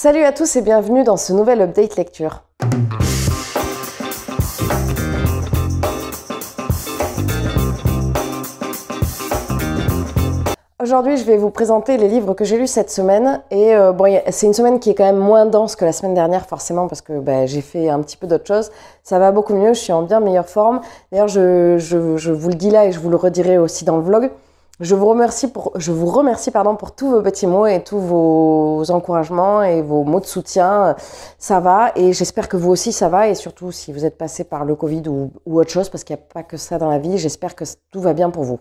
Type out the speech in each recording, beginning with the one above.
Salut à tous et bienvenue dans ce nouvel update lecture. Aujourd'hui, je vais vous présenter les livres que j'ai lus cette semaine et c'est une semaine qui est quand même moins dense que la semaine dernière forcément parce que j'ai fait un petit peu d'autres choses. Ça va beaucoup mieux, je suis en bien meilleure forme. D'ailleurs, je vous le dis là et je vous le redirai aussi dans le vlog. Je vous remercie pour tous vos petits mots et tous vos encouragements et vos mots de soutien. Ça va et j'espère que vous aussi ça va et surtout si vous êtes passé par le Covid ou autre chose parce qu'il n'y a pas que ça dans la vie, j'espère que tout va bien pour vous.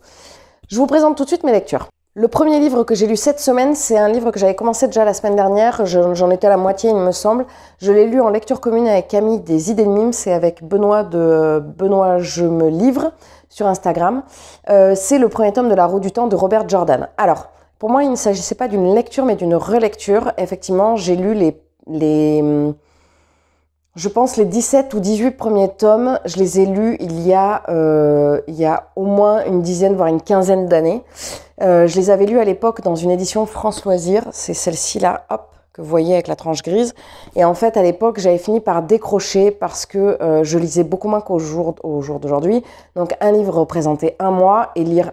Je vous présente tout de suite mes lectures. Le premier livre que j'ai lu cette semaine, c'est un livre que j'avais commencé déjà la semaine dernière. J'en étais à la moitié, il me semble. Je l'ai lu en lecture commune avec Camille des Idées de Mimes et avec Benoît de Benoît Je me livre sur Instagram. C'est le premier tome de La Roue du Temps de Robert Jordan. Alors, pour moi, il ne s'agissait pas d'une lecture, mais d'une relecture. Effectivement, j'ai lu je pense les 17 ou 18 premiers tomes, je les ai lus il y a au moins une dizaine, voire une quinzaine d'années. Je les avais lus à l'époque dans une édition France Loisirs, c'est celle-ci là, hop, que vous voyez avec la tranche grise. Et en fait, à l'époque, j'avais fini par décrocher parce que je lisais beaucoup moins qu'au jour d'aujourd'hui. Donc un livre représentait un mois et lire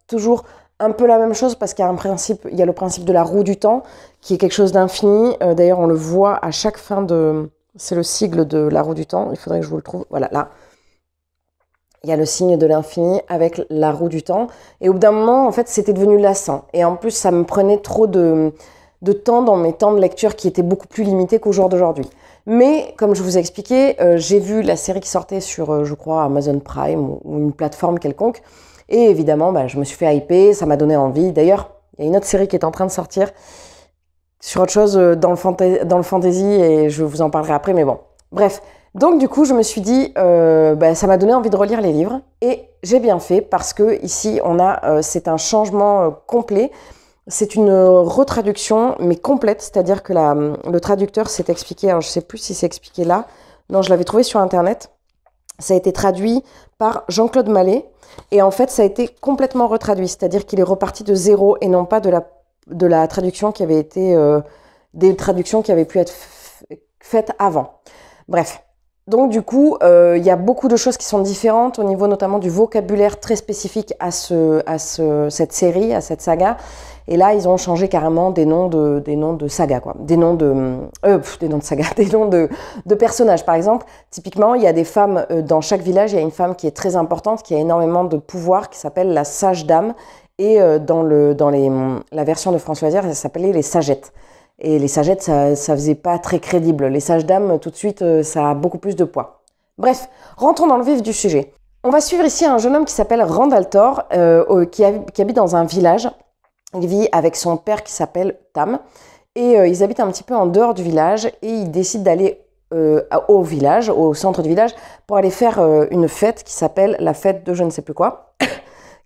toujours un peu la même chose parce qu'il y a le principe de la roue du temps qui est quelque chose d'infini. D'ailleurs, on le voit à chaque fin de... C'est le sigle de La Roue du Temps. Il faudrait que je vous le trouve. Voilà, là. Il y a le signe de l'infini avec La Roue du Temps. Et au bout d'un moment, en fait, c'était devenu lassant. Et en plus, ça me prenait trop de temps dans mes temps de lecture qui étaient beaucoup plus limités qu'au jour d'aujourd'hui. Mais, comme je vous ai expliqué, j'ai vu la série qui sortait sur, je crois, Amazon Prime ou une plateforme quelconque. Et évidemment, je me suis fait hyper. Ça m'a donné envie. D'ailleurs, il y a une autre série qui est en train de sortir sur autre chose dans le fantasy et je vous en parlerai après, mais bon. Bref, donc du coup, je me suis dit, ça m'a donné envie de relire les livres et j'ai bien fait parce que ici, c'est un changement complet. C'est une retraduction, mais complète, c'est-à-dire que le traducteur s'est expliqué, alors je ne sais plus si c'est expliqué là, non, je l'avais trouvé sur Internet. Ça a été traduit par Jean-Claude Mallet et en fait, ça a été complètement retraduit, c'est-à-dire qu'il est reparti de zéro et non pas de la traduction qui avait été des traductions qui avaient pu être faites avant. Bref, donc du coup, il y a beaucoup de choses qui sont différentes au niveau notamment du vocabulaire très spécifique à cette série, à cette saga. Et là, ils ont changé carrément des noms de saga, quoi. Des noms de saga, des noms de personnages. Par exemple, typiquement, il y a des femmes dans chaque village. Il y a une femme qui est très importante, qui a énormément de pouvoir, qui s'appelle la Sage Dame. Et dans la version de François Loisirs, ça s'appelait les Sagettes. Et les Sagettes, ça faisait pas très crédible. Les Sages Dames, tout de suite, ça a beaucoup plus de poids. Bref, rentrons dans le vif du sujet. On va suivre ici un jeune homme qui s'appelle Randall Thor, qui habite dans un village. Il vit avec son père qui s'appelle Tam. Et ils habitent un petit peu en dehors du village. Et ils décident d'aller au village, au centre du village, pour aller faire une fête qui s'appelle la fête de je ne sais plus quoi.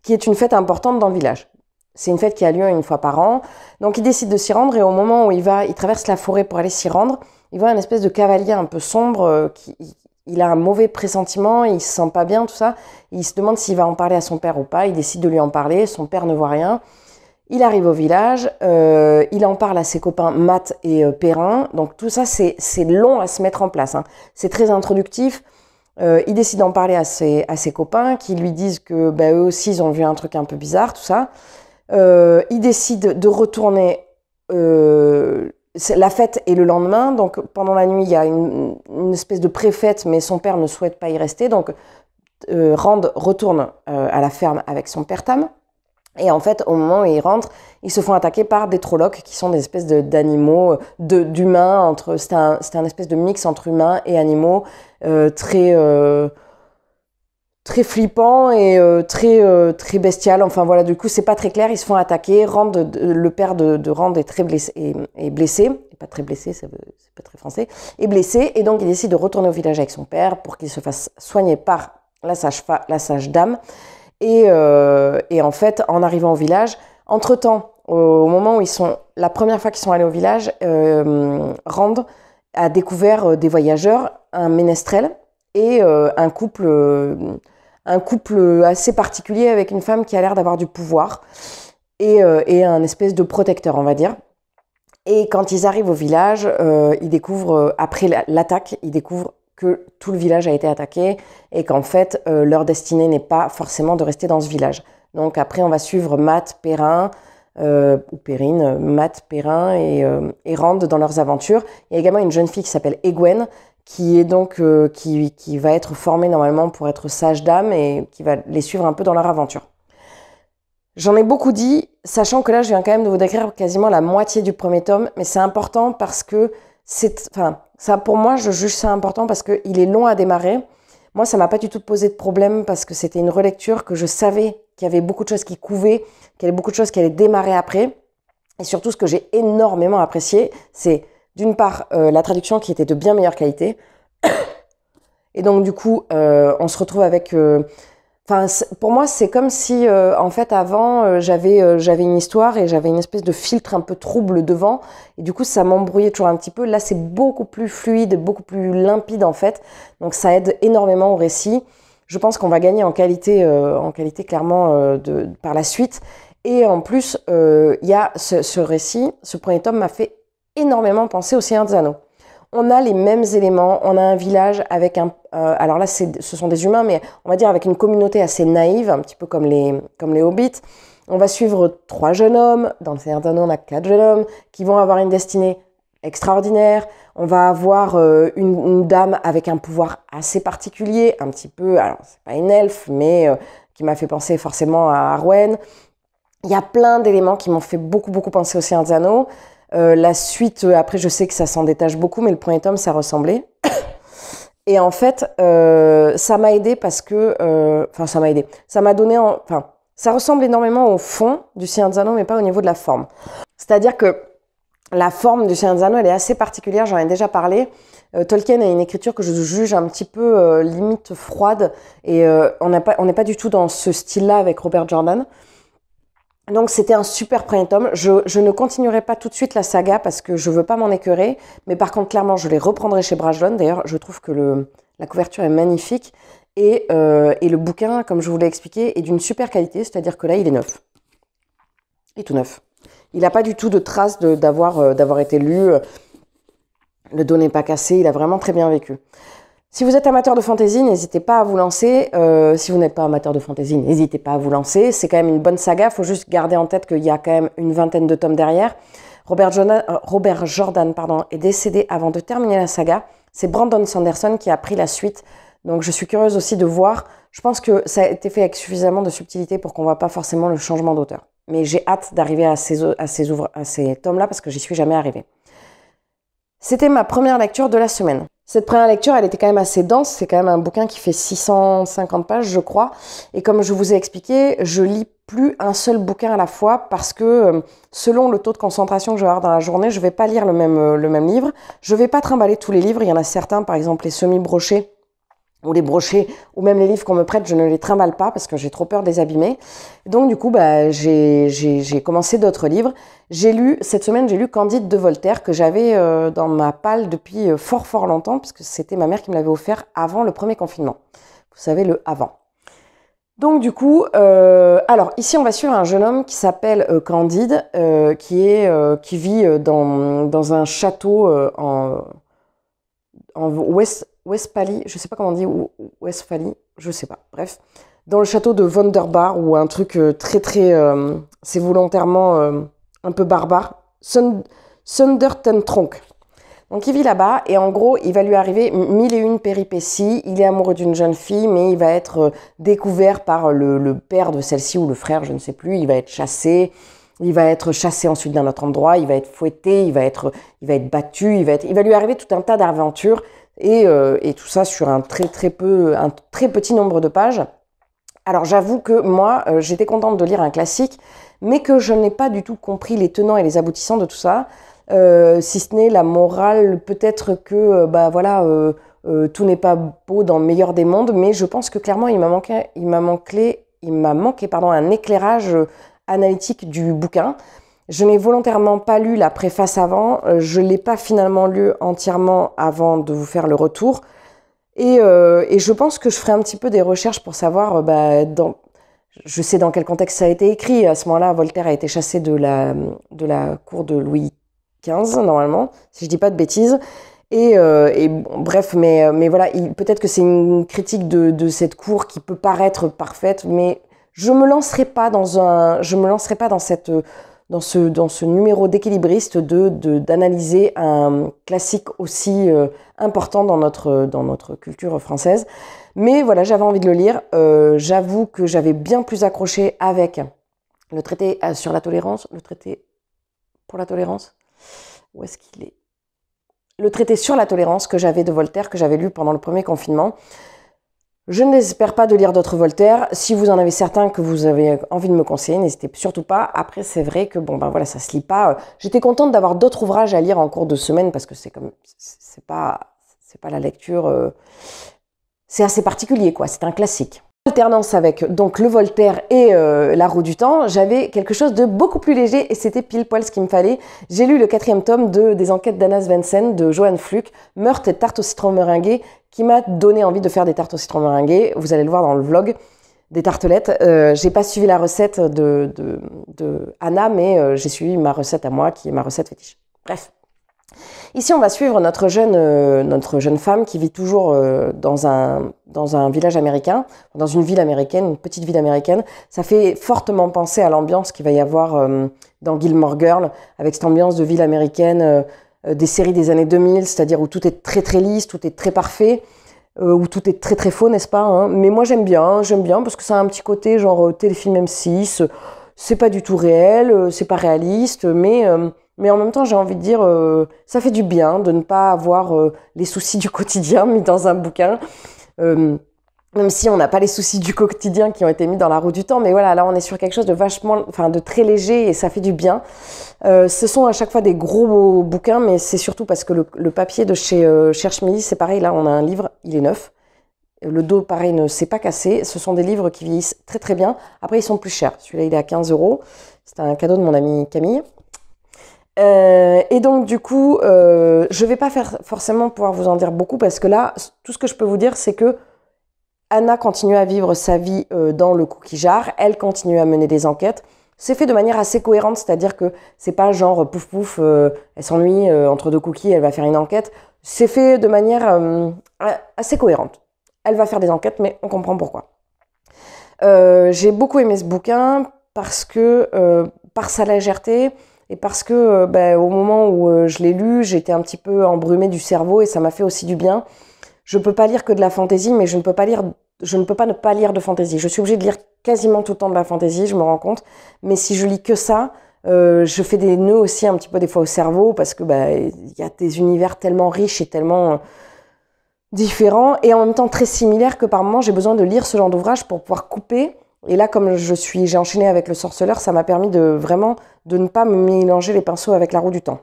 Qui est une fête importante dans le village. C'est une fête qui a lieu une fois par an. Donc il décide de s'y rendre et au moment où il traverse la forêt pour aller s'y rendre, il voit une espèce de cavalier un peu sombre, il a un mauvais pressentiment, il se sent pas bien, tout ça. Il se demande s'il va en parler à son père ou pas, il décide de lui en parler, son père ne voit rien. Il arrive au village, il en parle à ses copains Matt et Perrin. Donc tout ça, c'est long à se mettre en place, hein. C'est très introductif. Il décide d'en parler à ses copains qui lui disent que eux aussi ils ont vu un truc un peu bizarre, tout ça. Il décide de retourner. La fête est le lendemain, donc pendant la nuit il y a une espèce de pré-fête, mais son père ne souhaite pas y rester, donc Rand retourne à la ferme avec son père Tam. Et en fait, au moment où ils rentrent, ils se font attaquer par des trollocs qui sont des espèces d'animaux, d'humains. C'était un espèce de mix entre humains et animaux très flippant et très bestial. Enfin voilà, du coup, c'est pas très clair. Ils se font attaquer. Le père de Rand est très blessé, est blessé. Pas très blessé, c'est pas très français. Est blessé et donc il décide de retourner au village avec son père pour qu'il se fasse soigner par la sage dame. Et en fait, en arrivant au village, entre-temps, au moment où la première fois qu'ils sont allés au village, Rand a découvert des voyageurs, un ménestrel et un couple assez particulier avec une femme qui a l'air d'avoir du pouvoir et un espèce de protecteur, on va dire. Et quand ils arrivent au village, ils découvrent, après l'attaque, ils découvrent que tout le village a été attaqué et qu'en fait, leur destinée n'est pas forcément de rester dans ce village. Donc après, on va suivre Matt, Perrin, ou Perrine, Matt, Perrin et Rand dans leurs aventures. Il y a également une jeune fille qui s'appelle Egwene, qui est donc qui va être formée normalement pour être sage dame et qui va les suivre un peu dans leur aventure. J'en ai beaucoup dit, sachant que là, je viens quand même de vous décrire quasiment la moitié du premier tome, mais c'est important parce que ça, pour moi, je juge ça important parce qu'il est long à démarrer. Moi, ça m'a pas du tout posé de problème parce que c'était une relecture que je savais qu'il y avait beaucoup de choses qui couvaient, qu'il y avait beaucoup de choses qui allaient démarrer après. Et surtout, ce que j'ai énormément apprécié, c'est d'une part la traduction qui était de bien meilleure qualité. Et donc, du coup, on se retrouve avec... pour moi, c'est comme si, en fait, avant, j'avais une histoire et j'avais une espèce de filtre un peu trouble devant. Et du coup, ça m'embrouillait toujours un petit peu. Là, c'est beaucoup plus fluide, beaucoup plus limpide, en fait. Donc, ça aide énormément au récit. Je pense qu'on va gagner en qualité clairement, par la suite. Et en plus, il y a ce récit, ce premier tome m'a fait énormément penser au Seigneur des Anneaux. On a les mêmes éléments, on a un village avec alors là ce sont des humains, mais on va dire avec une communauté assez naïve, un petit peu comme les hobbits. On va suivre 3 jeunes hommes, dans le Seigneur des Anneaux on a 4 jeunes hommes, qui vont avoir une destinée extraordinaire. On va avoir une dame avec un pouvoir assez particulier, un petit peu, alors c'est pas une elfe, mais qui m'a fait penser forcément à Arwen. Il y a plein d'éléments qui m'ont fait beaucoup penser au Seigneur des Anneaux. La suite, après, je sais que ça s'en détache beaucoup, mais le premier tome, ça ressemblait. Et en fait, ça m'a aidé parce que... ça m'a aidé. Ça m'a donné... ça ressemble énormément au fond du Seigneur des Anneaux, mais pas au niveau de la forme. C'est-à-dire que la forme du Seigneur des Anneaux, elle est assez particulière, j'en ai déjà parlé. Tolkien a une écriture que je juge un petit peu limite froide, et on n'est pas du tout dans ce style-là avec Robert Jordan. Donc c'était un super premier tome. Je ne continuerai pas tout de suite la saga parce que je veux pas m'en écœurer, mais par contre clairement je les reprendrai chez Brajlon. D'ailleurs je trouve que la couverture est magnifique et le bouquin, comme je vous l'ai expliqué, est d'une super qualité, c'est-à-dire que là il est neuf. Il est tout neuf. Il n'a pas du tout de traces d'avoir été lu. Le dos n'est pas cassé, il a vraiment très bien vécu. Si vous êtes amateur de fantasy, n'hésitez pas à vous lancer. Si vous n'êtes pas amateur de fantasy, n'hésitez pas à vous lancer. C'est quand même une bonne saga. Il faut juste garder en tête qu'il y a quand même une vingtaine de tomes derrière. Robert Jordan est décédé avant de terminer la saga. C'est Brandon Sanderson qui a pris la suite. Donc je suis curieuse aussi de voir. Je pense que ça a été fait avec suffisamment de subtilité pour qu'on ne voit pas forcément le changement d'auteur. Mais j'ai hâte d'arriver à ces tomes-là parce que j'y suis jamais arrivée. C'était ma première lecture de la semaine. Cette première lecture, elle était quand même assez dense. C'est quand même un bouquin qui fait 650 pages, je crois. Et comme je vous ai expliqué, je lis plus un seul bouquin à la fois parce que selon le taux de concentration que je vais avoir dans la journée, je vais pas lire le même livre. Je vais pas trimballer tous les livres. Il y en a certains, par exemple les semi-brochés ou les brochés, ou même les livres qu'on me prête, je ne les trimballe pas parce que j'ai trop peur de les abîmer. Donc du coup, j'ai commencé d'autres livres. Cette semaine, j'ai lu Candide de Voltaire, que j'avais dans ma palle depuis fort longtemps, puisque c'était ma mère qui me l'avait offert avant le premier confinement. Vous savez, le avant. Donc du coup, alors ici on va suivre un jeune homme qui s'appelle Candide, qui vit dans un château en Westphalie, je sais pas comment on dit, ou Westphalie, je sais pas, bref, dans le château de Wunderbar, ou un truc c'est volontairement un peu barbare, Sundertentronk. Donc il vit là-bas, et en gros, il va lui arriver 1001 péripéties. Il est amoureux d'une jeune fille, mais il va être découvert par le père de celle-ci, ou le frère, je ne sais plus. Il va être chassé. Il va être chassé ensuite d'un autre endroit, il va être fouetté, il va être battu, il va lui arriver tout un tas d'aventures, et tout ça sur un très petit nombre de pages. Alors j'avoue que moi, j'étais contente de lire un classique, mais que je n'ai pas du tout compris les tenants et les aboutissants de tout ça, si ce n'est la morale, peut-être que tout n'est pas beau dans le meilleur des mondes, mais je pense que clairement il m'a manqué un éclairage analytique du bouquin. Je n'ai volontairement pas lu la préface avant, je ne l'ai pas finalement lu entièrement avant de vous faire le retour, et je pense que je ferai un petit peu des recherches pour savoir, je sais dans quel contexte ça a été écrit. À ce moment-là, Voltaire a été chassé de la cour de Louis 15 normalement, si je dis pas de bêtises. Et bon, bref, mais voilà, peut-être que c'est une critique de cette cour qui peut paraître parfaite, mais je me lancerai pas dans ce numéro d'équilibriste d'analyser un classique aussi important dans notre culture française. Mais voilà, j'avais envie de le lire. J'avoue que j'avais bien plus accroché avec le traité sur la tolérance, le traité pour la tolérance. Où est-ce qu'il est ? Le traité sur la tolérance que j'avais de Voltaire, que j'avais lu pendant le premier confinement. Je n'espère pas de lire d'autres Voltaire. Si vous en avez certains que vous avez envie de me conseiller, n'hésitez surtout pas. Après, c'est vrai que bon, ben voilà, ça se lit pas. J'étais contente d'avoir d'autres ouvrages à lire en cours de semaine parce que c'est pas la lecture. C'est assez particulier, quoi. C'est un classique. Alternance avec donc le Voltaire et la Roue du Temps, j'avais quelque chose de beaucoup plus léger et c'était pile poil ce qu'il me fallait. J'ai lu le 4e tome des enquêtes d'Anna Svensson de Johan Fluck, Meurtre et tartes au citron meringué, qui m'a donné envie de faire des tartes au citron meringué. Vous allez le voir dans le vlog, des tartelettes. J'ai pas suivi la recette de Anna, mais j'ai suivi ma recette à moi, qui est ma recette fétiche. Bref. Ici, on va suivre notre jeune femme qui vit toujours dans un village américain, dans une ville américaine, une petite ville américaine. Ça fait fortement penser à l'ambiance qu'il va y avoir dans Gilmore Girls, avec cette ambiance de ville américaine des séries des années 2000, c'est-à-dire où tout est très très lisse, tout est très parfait, où tout est très très faux, n'est-ce pas, hein. Mais moi j'aime bien parce que ça a un petit côté genre téléfilm M6, c'est pas du tout réel, c'est pas réaliste, mais en même temps, j'ai envie de dire, ça fait du bien de ne pas avoir les soucis du quotidien mis dans un bouquin. Même si on n'a pas les soucis du quotidien qui ont été mis dans la Roue du Temps. Mais voilà, là, on est sur quelque chose de très léger et ça fait du bien. Ce sont à chaque fois des gros bouquins, mais c'est surtout parce que le papier de chez Cherche Midi, c'est pareil. Là, on a un livre, il est neuf. Le dos, pareil, ne s'est pas cassé. Ce sont des livres qui vieillissent très très bien. Après, ils sont plus chers. Celui-là, il est à 15 €. C'était un cadeau de mon amie Camille. Et donc du coup, je vais pas forcément pouvoir vous en dire beaucoup parce que là, tout ce que je peux vous dire, c'est que Anna continue à vivre sa vie dans le cookie jar, elle continue à mener des enquêtes. C'est fait de manière assez cohérente, c'est-à-dire que c'est pas genre pouf pouf, elle s'ennuie entre deux cookies, elle va faire une enquête. C'est fait de manière assez cohérente. Elle va faire des enquêtes, mais on comprend pourquoi. J'ai beaucoup aimé ce bouquin parce que par sa légèreté. Et parce que au moment où je l'ai lu, j'étais un petit peu embrumée du cerveau et ça m'a fait aussi du bien. Je peux pas lire que de la fantaisie, mais je ne peux pas ne pas lire de fantaisie. Je suis obligée de lire quasiment tout le temps de la fantaisie, je me rends compte. Mais si je lis que ça, je fais des nœuds aussi un petit peu des fois au cerveau parce que y a des univers tellement riches et tellement différents et en même temps très similaires que par moments j'ai besoin de lire ce genre d'ouvrage pour pouvoir couper. Et là, comme j'ai enchaîné avec Le Sorceleur, ça m'a permis de ne pas me mélanger les pinceaux avec La Roue du Temps.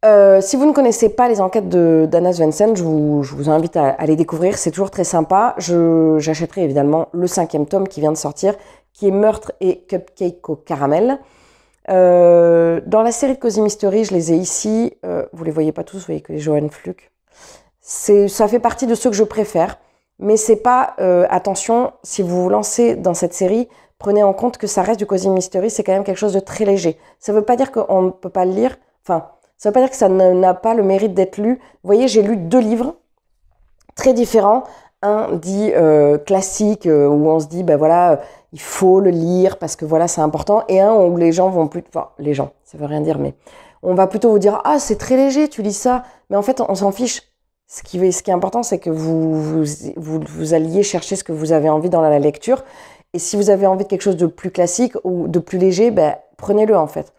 Si vous ne connaissez pas les enquêtes d'Anna Svensson, je vous invite à les découvrir. C'est toujours très sympa. J'achèterai évidemment le 5e tome qui vient de sortir, qui est Meurtre et Cupcake au caramel. Dans la série de Cozy Mystery, je les ai ici. Vous les voyez pas tous, vous voyez que les Johan Fluck. Ça fait partie de ceux que je préfère. Mais c'est pas, attention, si vous vous lancez dans cette série, prenez en compte que ça reste du Cozy Mystery, c'est quand même quelque chose de très léger. Ça veut pas dire qu'on ne peut pas le lire, enfin, ça veut pas dire que ça n'a pas le mérite d'être lu. Vous voyez, j'ai lu 2 livres très différents. Un dit classique, où on se dit, voilà, il faut le lire parce que voilà, c'est important. Et un où les gens vont plutôt, enfin, les gens, ça veut rien dire, mais on va plutôt vous dire, ah, c'est très léger, tu lis ça. Mais en fait, on s'en fiche. Ce qui est important, c'est que vous alliez chercher ce que vous avez envie dans la lecture. Et si vous avez envie de quelque chose de plus classique ou de plus léger, prenez-le en fait.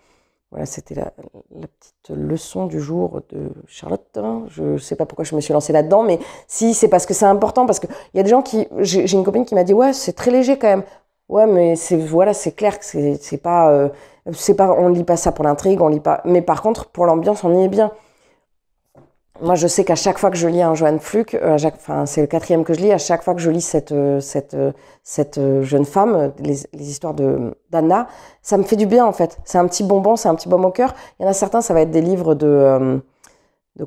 Voilà, c'était la petite leçon du jour de Charlotte. Je ne sais pas pourquoi je me suis lancée là-dedans, mais si, c'est parce que c'est important. Parce qu'il y a des gens qui... J'ai une copine qui m'a dit « Ouais, c'est très léger quand même. » Ouais, mais c'est clair que c'est pas... on ne lit pas ça pour l'intrigue, on lit pas... Mais par contre, pour l'ambiance, on y est bien. Moi, je sais qu'à chaque fois que je lis un Johan Fluck, c'est le 4e que je lis, à chaque fois que je lis cette jeune femme, les histoires d'Anna, ça me fait du bien en fait. C'est un petit bonbon, c'est un petit baume au cœur. Il y en a certains, ça va être des livres de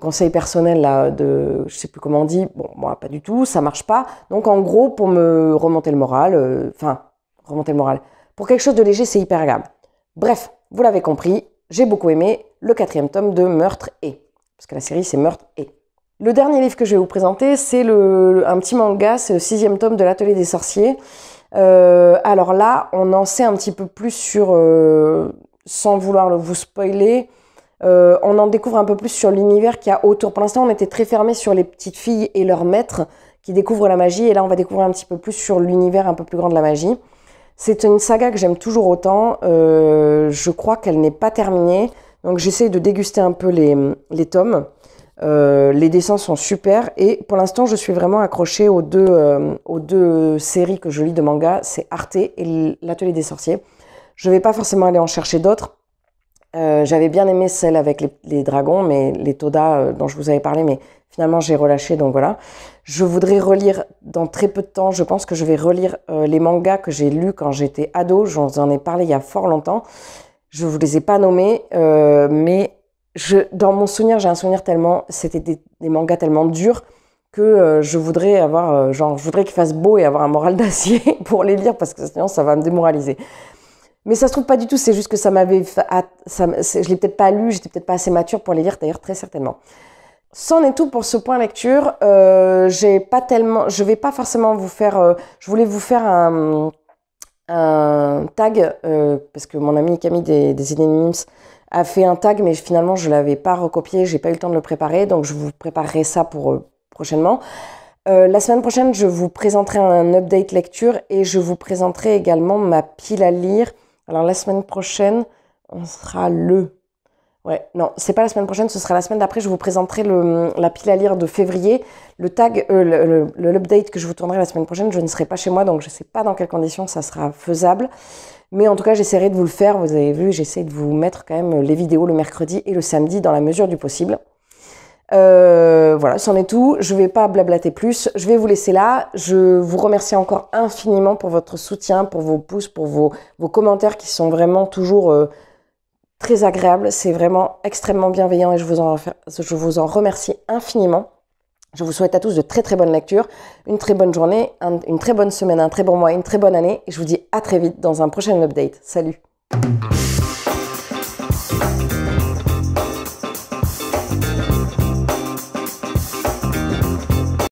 conseils personnels, là, je sais plus comment on dit. Bon, moi, pas du tout, ça marche pas. Donc, en gros, pour me remonter le moral, pour quelque chose de léger, c'est hyper agréable. Bref, vous l'avez compris, j'ai beaucoup aimé. le 4e tome de Meurtre et. Parce que la série, c'est Meurtre et. Le dernier livre que je vais vous présenter, c'est un petit manga, c'est le 6e tome de l'Atelier des sorciers. Alors là, on en sait un petit peu plus sur, sans vouloir vous spoiler, on en découvre un peu plus sur l'univers qu'il y a autour. Pour l'instant, on était très fermé sur les petites filles et leurs maîtres qui découvrent la magie. Et là, on va découvrir un petit peu plus sur l'univers un peu plus grand de la magie. C'est une saga que j'aime toujours autant. Je crois qu'elle n'est pas terminée. Donc, j'essaie de déguster un peu les tomes. Les dessins sont super. Et pour l'instant, je suis vraiment accrochée aux deux séries que je lis de manga. C'est Arte et l'Atelier des sorciers. Je ne vais pas forcément aller en chercher d'autres. J'avais bien aimé celle avec les dragons, mais les Toda dont je vous avais parlé, mais finalement j'ai relâché, donc voilà. Je voudrais relire dans très peu de temps, je pense que je vais relire les mangas que j'ai lus quand j'étais ado, je vous en ai parlé il y a fort longtemps. Je ne vous les ai pas nommés, mais dans mon souvenir, j'ai un souvenir tellement, c'était des mangas tellement durs que je voudrais avoir, je voudrais qu'ils fassent beau et avoir un moral d'acier pour les lire, parce que sinon ça va me démoraliser. Mais ça se trouve pas du tout, c'est juste que je l'ai peut-être pas lu, j'étais peut-être pas assez mature pour les lire, d'ailleurs très certainement. C'en est tout pour ce point lecture. Je vais pas forcément vous faire, je voulais vous faire un tag, parce que mon ami Camille des idées Nims a fait un tag, mais finalement je l'avais pas recopié, j'ai pas eu le temps de le préparer, donc je vous préparerai ça pour prochainement. La semaine prochaine, je vous présenterai un update lecture et je vous présenterai également ma pile à lire. Alors la semaine prochaine, on sera Ouais, non, c'est pas la semaine prochaine, ce sera la semaine d'après. Je vous présenterai la pile à lire de février. Le tag, l'update que je vous tournerai la semaine prochaine, je ne serai pas chez moi, donc je sais pas dans quelles conditions ça sera faisable. Mais en tout cas, j'essaierai de vous le faire. Vous avez vu, j'essaie de vous mettre quand même les vidéos le mercredi et le samedi dans la mesure du possible. Voilà, c'en est tout. Je vais pas blablater plus. Je vais vous laisser là. Je vous remercie encore infiniment pour votre soutien, pour vos pouces, pour vos commentaires qui sont vraiment toujours très agréables. C'est vraiment extrêmement bienveillant et je vous en remercie infiniment. Je vous souhaite à tous de très très bonnes lectures, une très bonne journée, une très bonne semaine, un très bon mois, une très bonne année. Et je vous dis à très vite dans un prochain update. Salut!